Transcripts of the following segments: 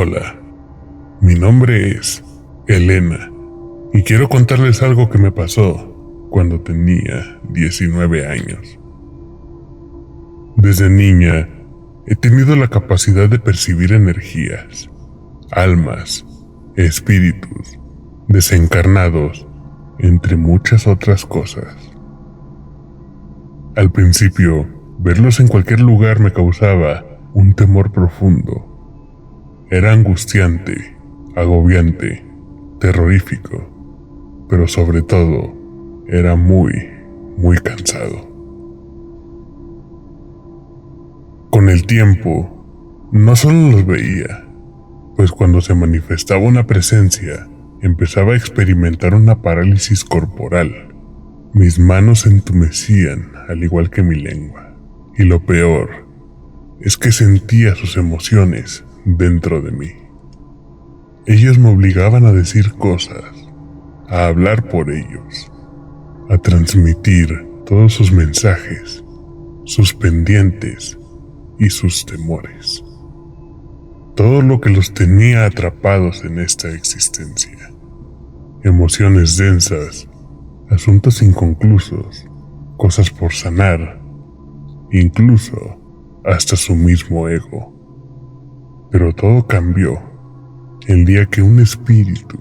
Hola, mi nombre es Elena y quiero contarles algo que me pasó cuando tenía 19 años. Desde niña he tenido la capacidad de percibir energías, almas, espíritus, desencarnados, entre muchas otras cosas. Al principio, verlos en cualquier lugar me causaba un temor profundo. Era angustiante, agobiante, terrorífico, pero sobre todo, era muy cansado. Con el tiempo, no solo los veía, pues cuando se manifestaba una presencia, empezaba a experimentar una parálisis corporal. Mis manos se entumecían, al igual que mi lengua. Y lo peor, es que sentía sus emociones dentro de mí. Ellos me obligaban a decir cosas, a hablar por ellos, a transmitir todos sus mensajes, sus pendientes y sus temores. Todo lo que los tenía atrapados en esta existencia. Emociones densas, asuntos inconclusos, cosas por sanar, incluso hasta su mismo ego. Pero todo cambió el día que un espíritu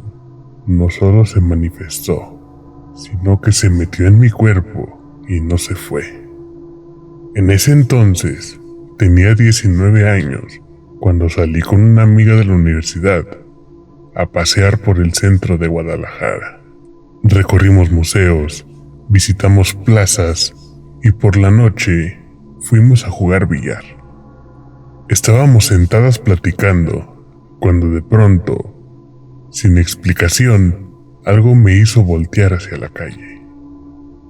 no solo se manifestó, sino que se metió en mi cuerpo y no se fue. En ese entonces tenía 19 años cuando salí con una amiga de la universidad a pasear por el centro de Guadalajara. Recorrimos museos, visitamos plazas y por la noche fuimos a jugar billar. Estábamos sentadas platicando cuando de pronto, sin explicación, algo me hizo voltear hacia la calle.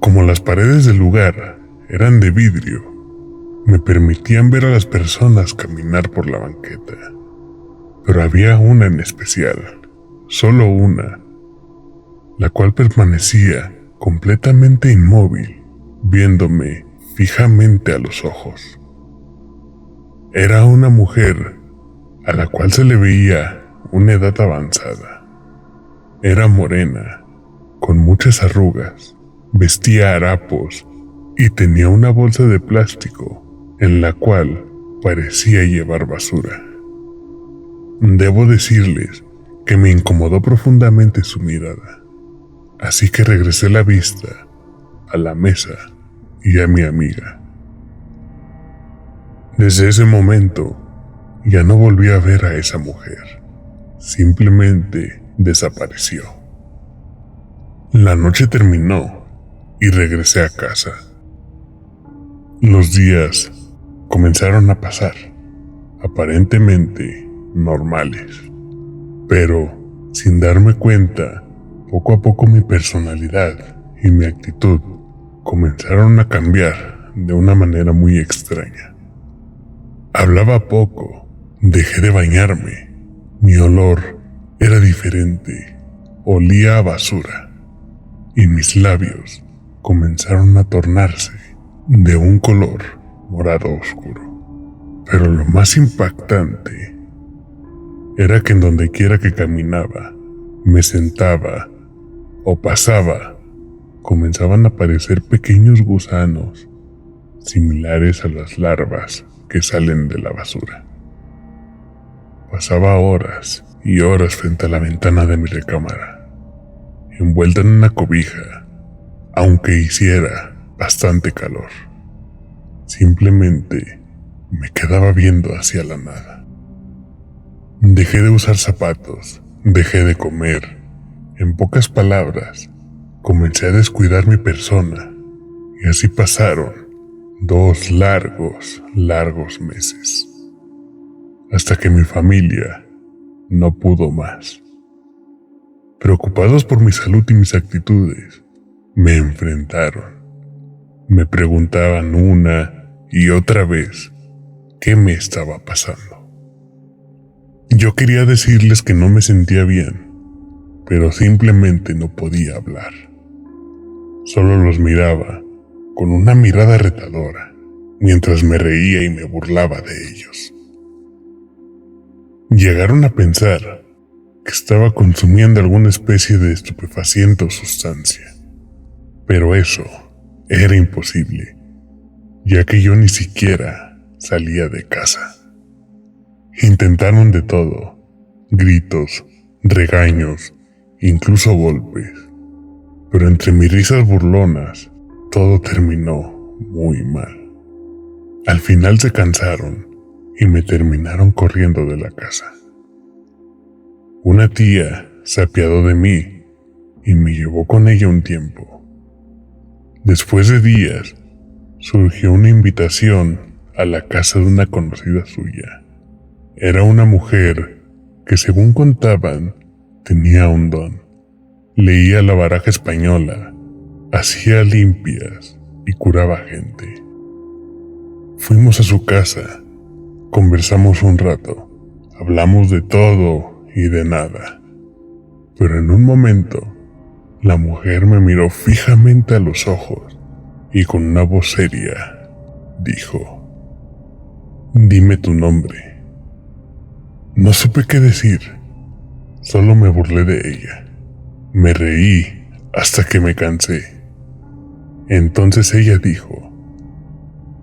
Como las paredes del lugar eran de vidrio, me permitían ver a las personas caminar por la banqueta. Pero había una en especial, solo una, la cual permanecía completamente inmóvil, viéndome fijamente a los ojos. Era una mujer a la cual se le veía una edad avanzada. Era morena, con muchas arrugas, vestía harapos y tenía una bolsa de plástico en la cual parecía llevar basura. Debo decirles que me incomodó profundamente su mirada. Así que regresé la vista a la mesa y a mi amiga. Desde ese momento, ya no volví a ver a esa mujer. Simplemente desapareció. La noche terminó y regresé a casa. Los días comenzaron a pasar, aparentemente normales. Pero, sin darme cuenta, poco a poco mi personalidad y mi actitud comenzaron a cambiar de una manera muy extraña. Hablaba poco, dejé de bañarme, mi olor era diferente, olía a basura y mis labios comenzaron a tornarse de un color morado oscuro. Pero lo más impactante era que en donde quiera que caminaba, me sentaba o pasaba, comenzaban a aparecer pequeños gusanos similares a las larvas que salen de la basura. Pasaba horas y horas frente a la ventana de mi recámara, envuelta en una cobija, aunque hiciera bastante calor. Simplemente me quedaba viendo hacia la nada. Dejé de usar zapatos, dejé de comer. En pocas palabras, comencé a descuidar mi persona y así pasaron 2 largos meses. Hasta que mi familia no pudo más. Preocupados por mi salud y mis actitudes, me enfrentaron. Me preguntaban una y otra vez qué me estaba pasando. Yo quería decirles que no me sentía bien, pero simplemente no podía hablar. Solo los miraba con una mirada retadora, mientras me reía y me burlaba de ellos. Llegaron a pensar que estaba consumiendo alguna especie de estupefaciente o sustancia, pero eso era imposible, ya que yo ni siquiera salía de casa. Intentaron de todo: gritos, regaños, incluso golpes, pero entre mis risas burlonas todo terminó muy mal. Al final se cansaron y me terminaron corriendo de la casa. Una tía se apiadó de mí y me llevó con ella un tiempo. Después de días, surgió una invitación a la casa de una conocida suya. Era una mujer que, según contaban, tenía un don. Leía la baraja española, hacía limpias y curaba gente. Fuimos a su casa, conversamos un rato, hablamos de todo y de nada. Pero en un momento, la mujer me miró fijamente a los ojos y con una voz seria dijo: «Dime tu nombre». No supe qué decir, solo me burlé de ella. Me reí hasta que me cansé. Entonces ella dijo: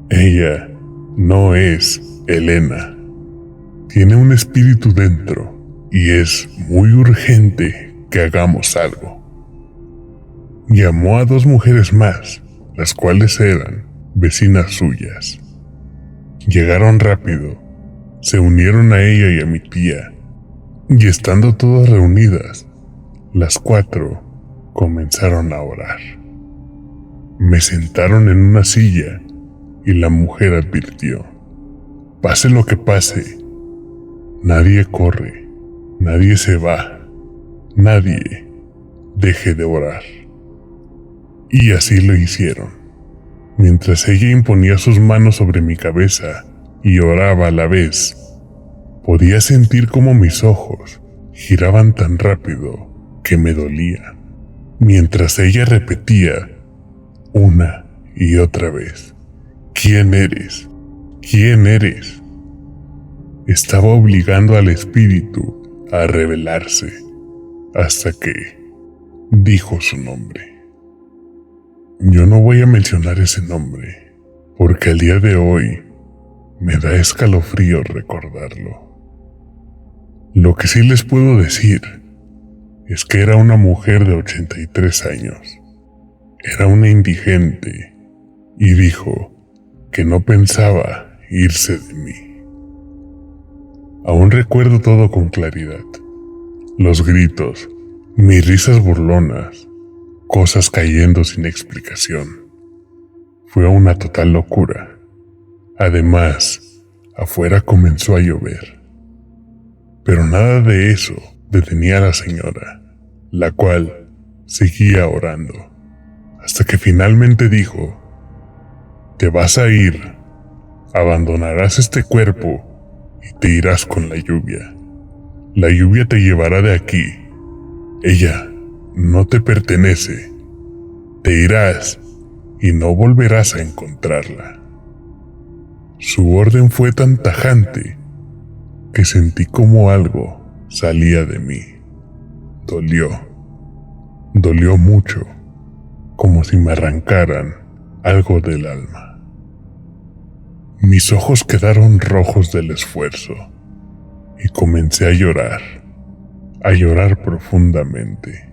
«Ella no es Elena. Tiene un espíritu dentro y es muy urgente que hagamos algo». Llamó a 2 mujeres más, las cuales eran vecinas suyas. Llegaron rápido, se unieron a ella y a mi tía, y estando todas reunidas, las 4 comenzaron a orar. Me sentaron en una silla y la mujer advirtió: «Pase lo que pase, nadie corre, nadie se va, nadie deje de orar». Y así lo hicieron. Mientras ella imponía sus manos sobre mi cabeza y oraba a la vez, podía sentir cómo mis ojos giraban tan rápido que me dolían, mientras ella repetía una y otra vez: «¿Quién eres? ¿Quién eres?». Estaba obligando al espíritu a revelarse hasta que dijo su nombre. Yo no voy a mencionar ese nombre, porque al día de hoy me da escalofrío recordarlo. Lo que sí les puedo decir es que era una mujer de 83 años. Era una indigente y dijo que no pensaba irse de mí. Aún recuerdo todo con claridad: los gritos, mis risas burlonas, cosas cayendo sin explicación. Fue una total locura. Además, afuera comenzó a llover. Pero nada de eso detenía a la señora, la cual seguía orando, hasta que finalmente dijo: «Te vas a ir, abandonarás este cuerpo y te irás con la lluvia. La lluvia te llevará de aquí. Ella no te pertenece. Te irás y no volverás a encontrarla». Su orden fue tan tajante que sentí como algo salía de mí. Dolió mucho, como si me arrancaran algo del alma. Mis ojos quedaron rojos del esfuerzo y comencé a llorar profundamente,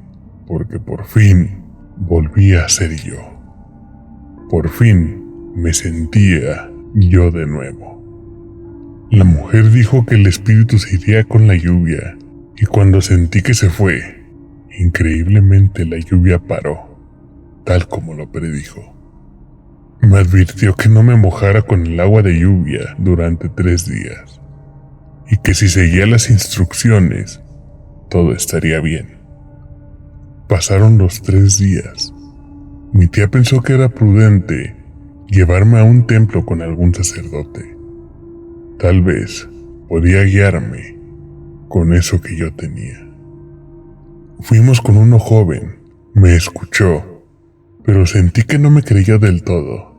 porque por fin volví a ser yo. Por fin me sentía yo de nuevo. La mujer dijo que el espíritu se iría con la lluvia, y cuando sentí que se fue, increíblemente la lluvia paró, tal como lo predijo. Me advirtió que no me mojara con el agua de lluvia durante 3 días, y que si seguía las instrucciones, todo estaría bien. Pasaron los 3 días. Mi tía pensó que era prudente llevarme a un templo con algún sacerdote. Tal vez podía guiarme con eso que yo tenía. Fuimos con uno joven, me escuchó, pero sentí que no me creía del todo.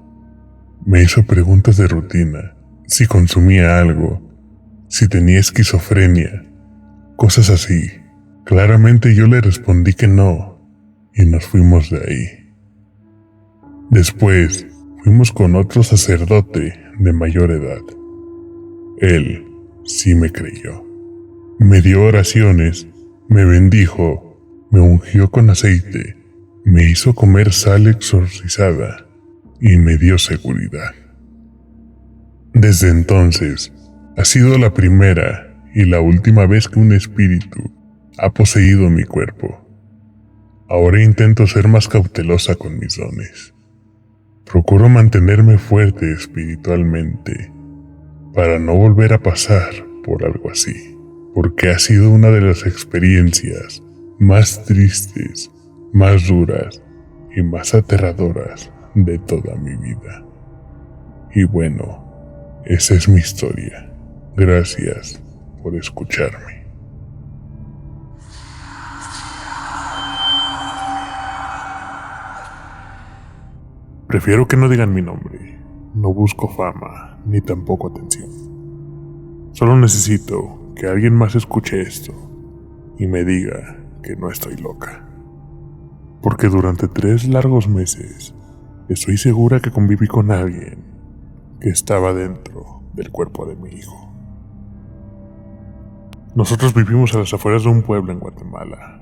Me hizo preguntas de rutina, si consumía algo, si tenía esquizofrenia, cosas así. Claramente yo le respondí que no, y nos fuimos de ahí. Después fuimos con otro sacerdote de mayor edad. Él sí me creyó. Me dio oraciones, me bendijo, me ungió con aceite, me hizo comer sal exorcizada y me dio seguridad. Desde entonces, ha sido la primera y la última vez que un espíritu ha poseído mi cuerpo. Ahora intento ser más cautelosa con mis dones. Procuro mantenerme fuerte espiritualmente para no volver a pasar por algo así, porque ha sido una de las experiencias más tristes, más duras y más aterradoras de toda mi vida. Y bueno, esa es mi historia. Gracias por escucharme. Prefiero que no digan mi nombre. No busco fama, ni tampoco atención. Solo necesito que alguien más escuche esto y me diga que no estoy loca. Porque durante 3 largos meses estoy segura que conviví con alguien que estaba dentro del cuerpo de mi hijo. Nosotros vivimos a las afueras de un pueblo en Guatemala,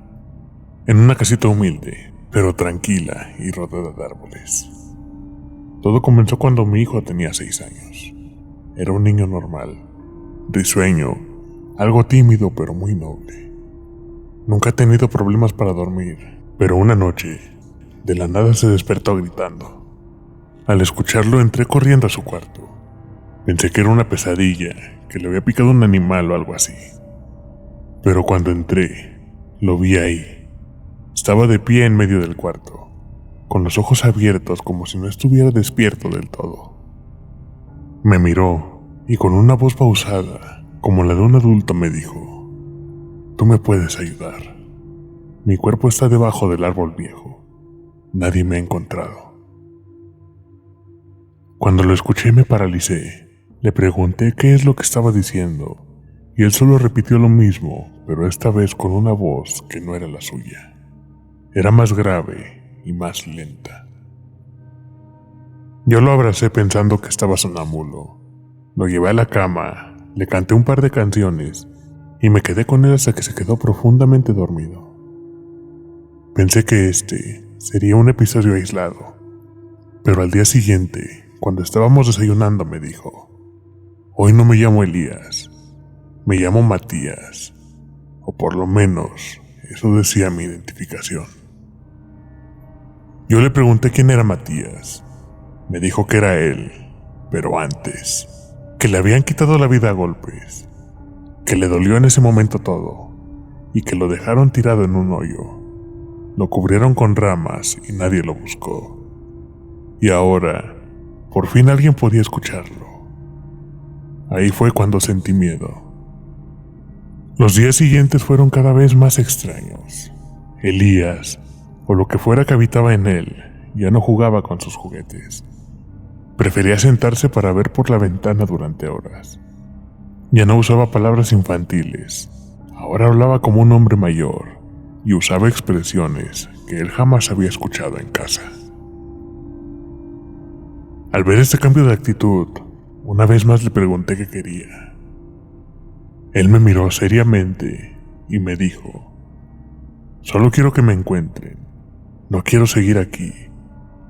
en una casita humilde, pero tranquila y rodeada de árboles. Todo comenzó cuando mi hijo tenía 6 años. Era un niño normal, risueño, algo tímido pero muy noble. Nunca ha tenido problemas para dormir, pero una noche, de la nada se despertó gritando. Al escucharlo entré corriendo a su cuarto. Pensé que era una pesadilla, que le había picado un animal o algo así. Pero cuando entré, lo vi ahí. Estaba de pie en medio del cuarto, con los ojos abiertos como si no estuviera despierto del todo. Me miró y con una voz pausada, como la de un adulto, me dijo: «Tú me puedes ayudar. Mi cuerpo está debajo del árbol viejo. Nadie me ha encontrado». Cuando lo escuché me paralicé. Le pregunté qué es lo que estaba diciendo y él solo repitió lo mismo, pero esta vez con una voz que no era la suya. Era más grave y más lenta. Yo lo abracé pensando que estaba sonámbulo. Lo llevé a la cama, le canté un par de canciones y me quedé con él hasta que se quedó profundamente dormido. Pensé que este sería un episodio aislado, pero al día siguiente, cuando estábamos desayunando, me dijo: «Hoy no me llamo Elías, me llamo Matías», o por lo menos eso decía mi identificación. Yo le pregunté quién era Matías. Me dijo que era él, pero antes, que le habían quitado la vida a golpes, que le dolió en ese momento todo, y que lo dejaron tirado en un hoyo. Lo cubrieron con ramas y nadie lo buscó. Y ahora, por fin alguien podía escucharlo. Ahí fue cuando sentí miedo. Los días siguientes fueron cada vez más extraños. Elías, o lo que fuera que habitaba en él, ya no jugaba con sus juguetes. Prefería sentarse para ver por la ventana durante horas. Ya no usaba palabras infantiles. Ahora hablaba como un hombre mayor y usaba expresiones que él jamás había escuchado en casa. Al ver este cambio de actitud, una vez más le pregunté qué quería. Él me miró seriamente y me dijo: «Solo quiero que me encuentren. No quiero seguir aquí.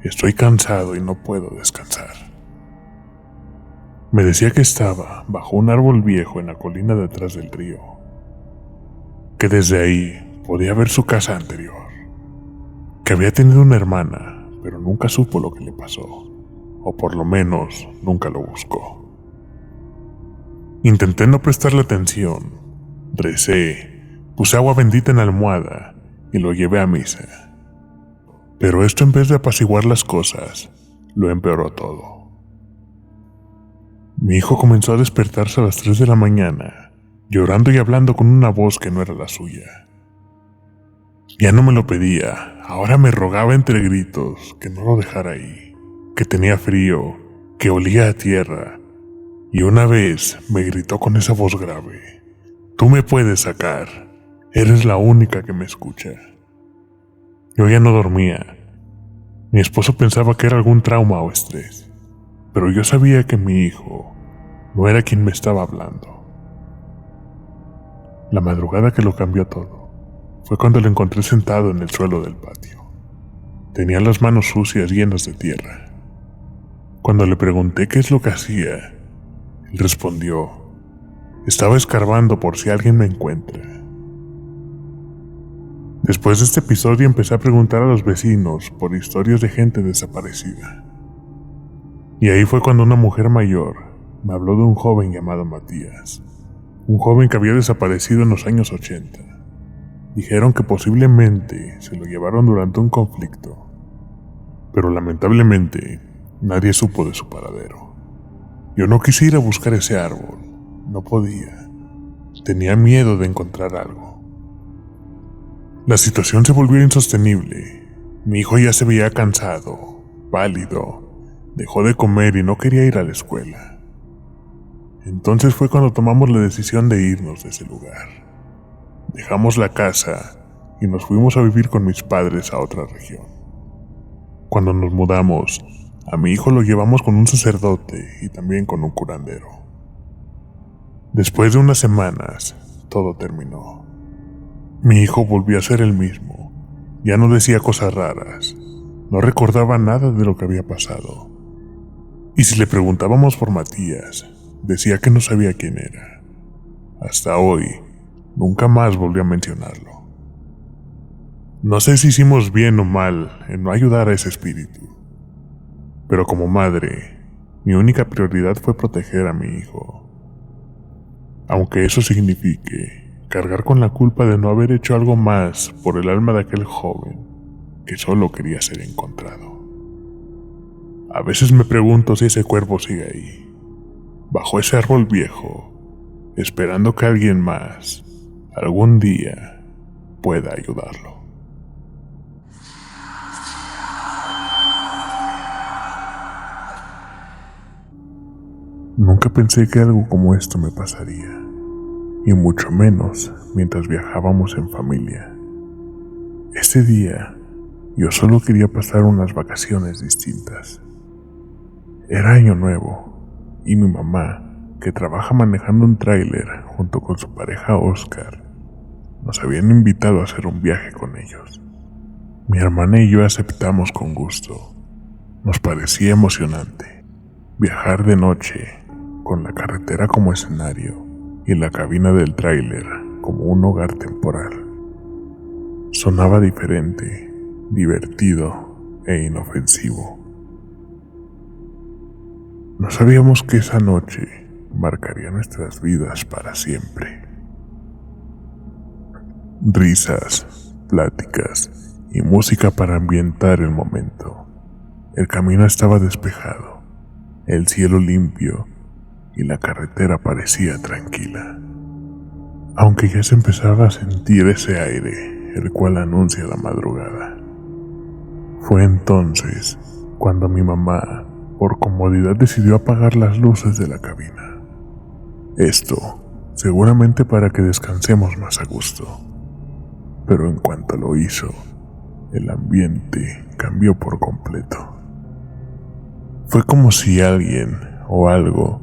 Estoy cansado y no puedo descansar». Me decía que estaba bajo un árbol viejo en la colina detrás del río, que desde ahí podía ver su casa anterior, que había tenido una hermana, pero nunca supo lo que le pasó, o por lo menos nunca lo buscó. Intenté no prestarle atención, recé, puse agua bendita en la almohada y lo llevé a misa. Pero esto, en vez de apaciguar las cosas, lo empeoró todo. Mi hijo comenzó a despertarse a las 3 de la mañana, llorando y hablando con una voz que no era la suya. Ya no me lo pedía, ahora me rogaba entre gritos que no lo dejara ahí, que tenía frío, que olía a tierra, Y una vez me gritó con esa voz grave: «Tú me puedes sacar, eres la única que me escucha». Yo ya no dormía. Mi esposo pensaba que era algún trauma o estrés, pero yo sabía que mi hijo no era quien me estaba hablando. La madrugada que lo cambió todo fue cuando lo encontré sentado en el suelo del patio. Tenía las manos sucias, llenas de tierra. Cuando le pregunté qué es lo que hacía, él respondió: «Estaba escarbando por si alguien me encuentra». Después de este episodio empecé a preguntar a los vecinos por historias de gente desaparecida. Y ahí fue cuando una mujer mayor me habló de un joven llamado Matías, un joven que había desaparecido en los años 80. Dijeron que posiblemente se lo llevaron durante un conflicto, pero lamentablemente nadie supo de su paradero. Yo no quise ir a buscar ese árbol, no podía. Tenía miedo de encontrar algo. La situación se volvió insostenible. Mi hijo ya se veía cansado, pálido, dejó de comer y no quería ir a la escuela. Entonces fue cuando tomamos la decisión de irnos de ese lugar. Dejamos la casa y nos fuimos a vivir con mis padres a otra región. Cuando nos mudamos, a mi hijo lo llevamos con un sacerdote y también con un curandero. Después de unas semanas, todo terminó. Mi hijo volvió a ser el mismo. Ya no decía cosas raras. No recordaba nada de lo que había pasado. Y si le preguntábamos por Matías, decía que no sabía quién era. Hasta hoy, nunca más volvió a mencionarlo. No sé si hicimos bien o mal en no ayudar a ese espíritu, pero como madre, mi única prioridad fue proteger a mi hijo. Aunque eso signifique cargar con la culpa de no haber hecho algo más por el alma de aquel joven que solo quería ser encontrado. A veces me pregunto si ese cuerpo sigue ahí, bajo ese árbol viejo, esperando que alguien más, algún día, pueda ayudarlo. Nunca pensé que algo como esto me pasaría, y mucho menos mientras viajábamos en familia. Ese día, yo solo quería pasar unas vacaciones distintas. Era año nuevo, y mi mamá, que trabaja manejando un tráiler junto con su pareja Oscar, nos habían invitado a hacer un viaje con ellos. Mi hermana y yo aceptamos con gusto. Nos parecía emocionante viajar de noche, con la carretera como escenario y la cabina del tráiler como un hogar temporal. Sonaba diferente, divertido e inofensivo. No sabíamos que esa noche marcaría nuestras vidas para siempre. Risas, pláticas y música para ambientar el momento. El camino estaba despejado, el cielo limpio y la carretera parecía tranquila, aunque ya se empezaba a sentir ese aire, el cual anuncia la madrugada. Fue entonces cuando mi mamá, por comodidad, decidió apagar las luces de la cabina. Esto, seguramente para que descansemos más a gusto. Pero en cuanto lo hizo, el ambiente cambió por completo. Fue como si alguien o algo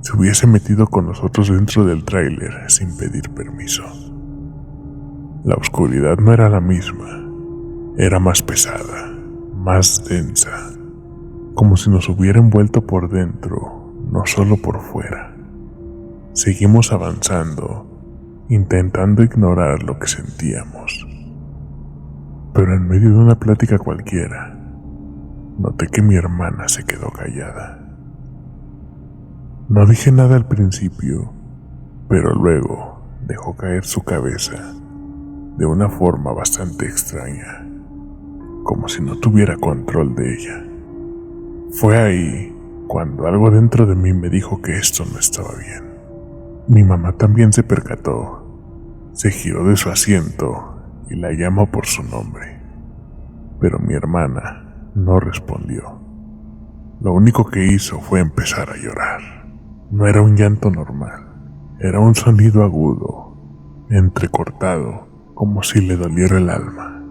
se hubiese metido con nosotros dentro del tráiler sin pedir permiso. La oscuridad no era la misma, era más pesada, más densa, como si nos hubiera envuelto por dentro, no solo por fuera. Seguimos avanzando, intentando ignorar lo que sentíamos. Pero en medio de una plática cualquiera, noté que mi hermana se quedó callada. No dije nada al principio, pero luego dejó caer su cabeza de una forma bastante extraña, como si no tuviera control de ella. Fue ahí cuando algo dentro de mí me dijo que esto no estaba bien. Mi mamá también se percató, se giró de su asiento y la llamó por su nombre, pero mi hermana no respondió. Lo único que hizo fue empezar a llorar. No era un llanto normal, era un sonido agudo, entrecortado, como si le doliera el alma.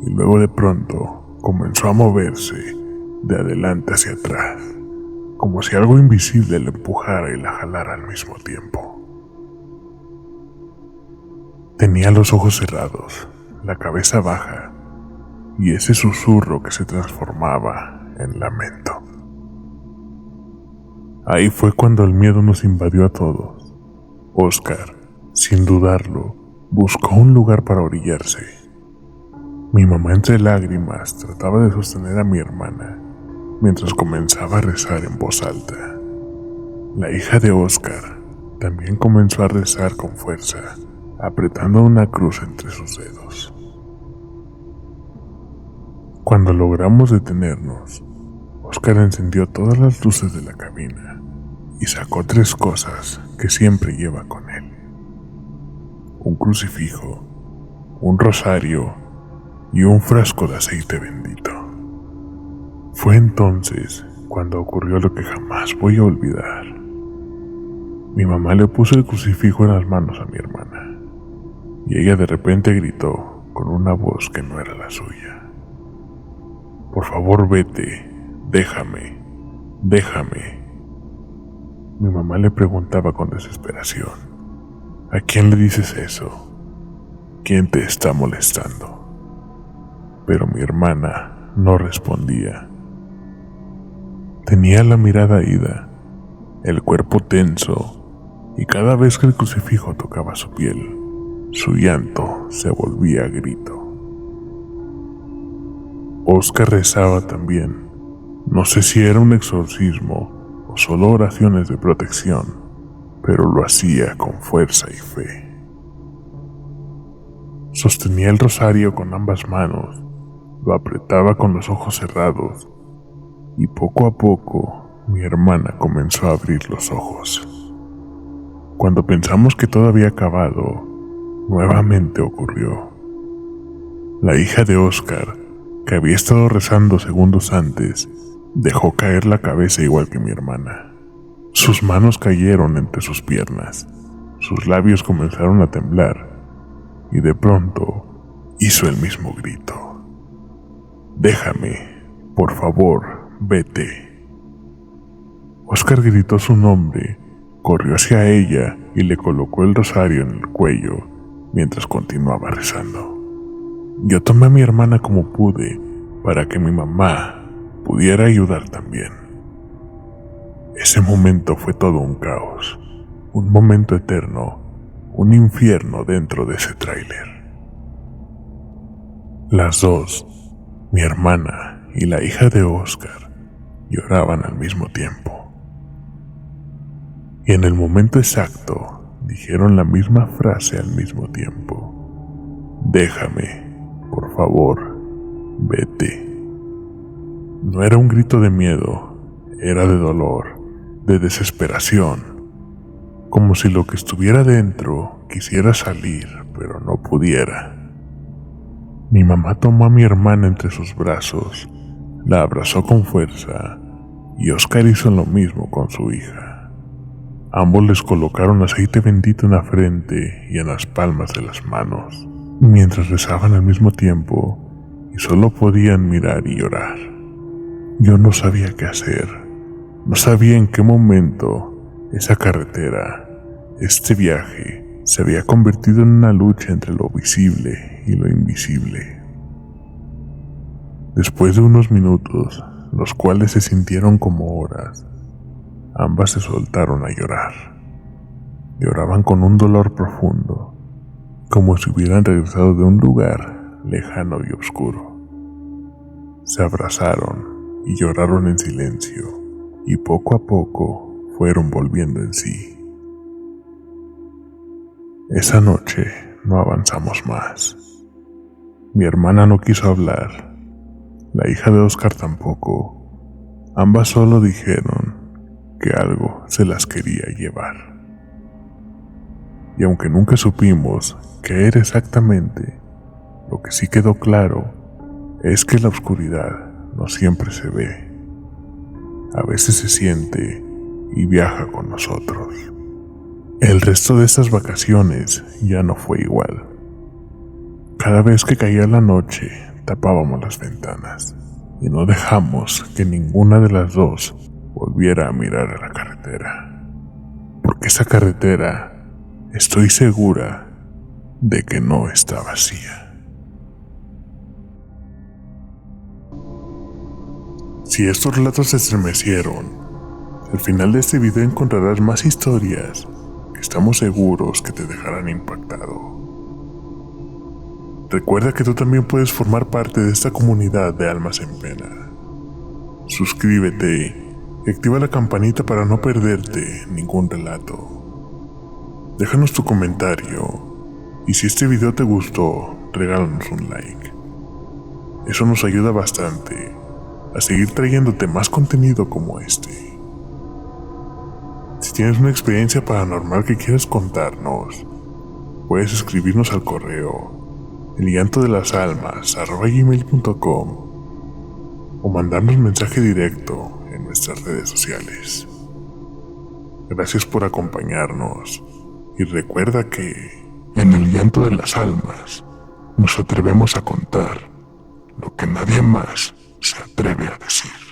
Y luego de pronto comenzó a moverse de adelante hacia atrás, como si algo invisible la empujara y la jalara al mismo tiempo. Tenía los ojos cerrados, la cabeza baja y ese susurro que se transformaba en lamento. Ahí fue cuando el miedo nos invadió a todos. Oscar, sin dudarlo, buscó un lugar para orillarse. Mi mamá, entre lágrimas, trataba de sostener a mi hermana mientras comenzaba a rezar en voz alta. La hija de Oscar también comenzó a rezar con fuerza, apretando una cruz entre sus dedos. Cuando logramos detenernos, Oscar encendió todas las luces de la cabina y sacó 3 cosas que siempre lleva con él: un crucifijo, un rosario y un frasco de aceite bendito. Fue entonces cuando ocurrió lo que jamás voy a olvidar. Mi mamá le puso el crucifijo en las manos a mi hermana y ella de repente gritó con una voz que no era la suya: «Por favor, vete, déjame, déjame». Mi mamá le preguntaba con desesperación: «¿A quién le dices eso? ¿Quién te está molestando?». Pero mi hermana no respondía. Tenía la mirada ida, el cuerpo tenso, y cada vez que el crucifijo tocaba su piel, su llanto se volvía a grito. Oscar rezaba también. No sé si era un exorcismo o solo oraciones de protección, pero lo hacía con fuerza y fe. Sostenía el rosario con ambas manos, lo apretaba con los ojos cerrados, y poco a poco mi hermana comenzó a abrir los ojos. Cuando pensamos que todo había acabado, nuevamente ocurrió. La hija de Oscar, que había estado rezando segundos antes, dejó caer la cabeza igual que mi hermana. Sus manos cayeron entre sus piernas, sus labios comenzaron a temblar, y de pronto hizo el mismo grito: «Déjame, por favor, vete». Oscar gritó su nombre, corrió hacia ella y le colocó el rosario en el cuello mientras continuaba rezando. Yo tomé a mi hermana como pude para que mi mamá pudiera ayudar también. Ese momento fue todo un caos, un momento eterno, un infierno dentro de ese tráiler. Las dos, mi hermana y la hija de Oscar, lloraban al mismo tiempo. Y en el momento exacto dijeron la misma frase al mismo tiempo: «Déjame, por favor, vete». No era un grito de miedo, era de dolor, de desesperación, como si lo que estuviera dentro quisiera salir, pero no pudiera. Mi mamá tomó a mi hermana entre sus brazos, la abrazó con fuerza, y Oscar hizo lo mismo con su hija. Ambos les colocaron aceite bendito en la frente y en las palmas de las manos, mientras rezaban al mismo tiempo, y solo podían mirar y llorar. Yo no sabía qué hacer, no sabía en qué momento esa carretera, este viaje, se había convertido en una lucha entre lo visible y lo invisible. Después de unos minutos, los cuales se sintieron como horas, ambas se soltaron a llorar. Lloraban con un dolor profundo, como si hubieran regresado de un lugar lejano y oscuro. Se abrazaron y lloraron en silencio, y poco a poco fueron volviendo en sí. Esa noche no avanzamos más. Mi hermana no quiso hablar, la hija de Oscar tampoco. Ambas solo dijeron que algo se las quería llevar. Y aunque nunca supimos qué era exactamente, lo que sí quedó claro es que la oscuridad no siempre se ve. A veces se siente y viaja con nosotros. El resto de estas vacaciones ya no fue igual. Cada vez que caía la noche, tapábamos las ventanas y no dejamos que ninguna de las dos volviera a mirar a la carretera. Porque esa carretera, estoy segura de que no está vacía. Si estos relatos te estremecieron, al final de este video encontrarás más historias que estamos seguros que te dejarán impactado. Recuerda que tú también puedes formar parte de esta comunidad de almas en pena. Suscríbete y activa la campanita para no perderte ningún relato. Déjanos tu comentario y si este video te gustó, regálanos un like. Eso nos ayuda bastante a seguir trayéndote más contenido como este. Si tienes una experiencia paranormal que quieras contarnos, puedes escribirnos al correo ellantodelasalmas@gmail.com o mandarnos mensaje directo en nuestras redes sociales. Gracias por acompañarnos y recuerda que en el llanto de las almas nos atrevemos a contar lo que nadie más se atreve a decir.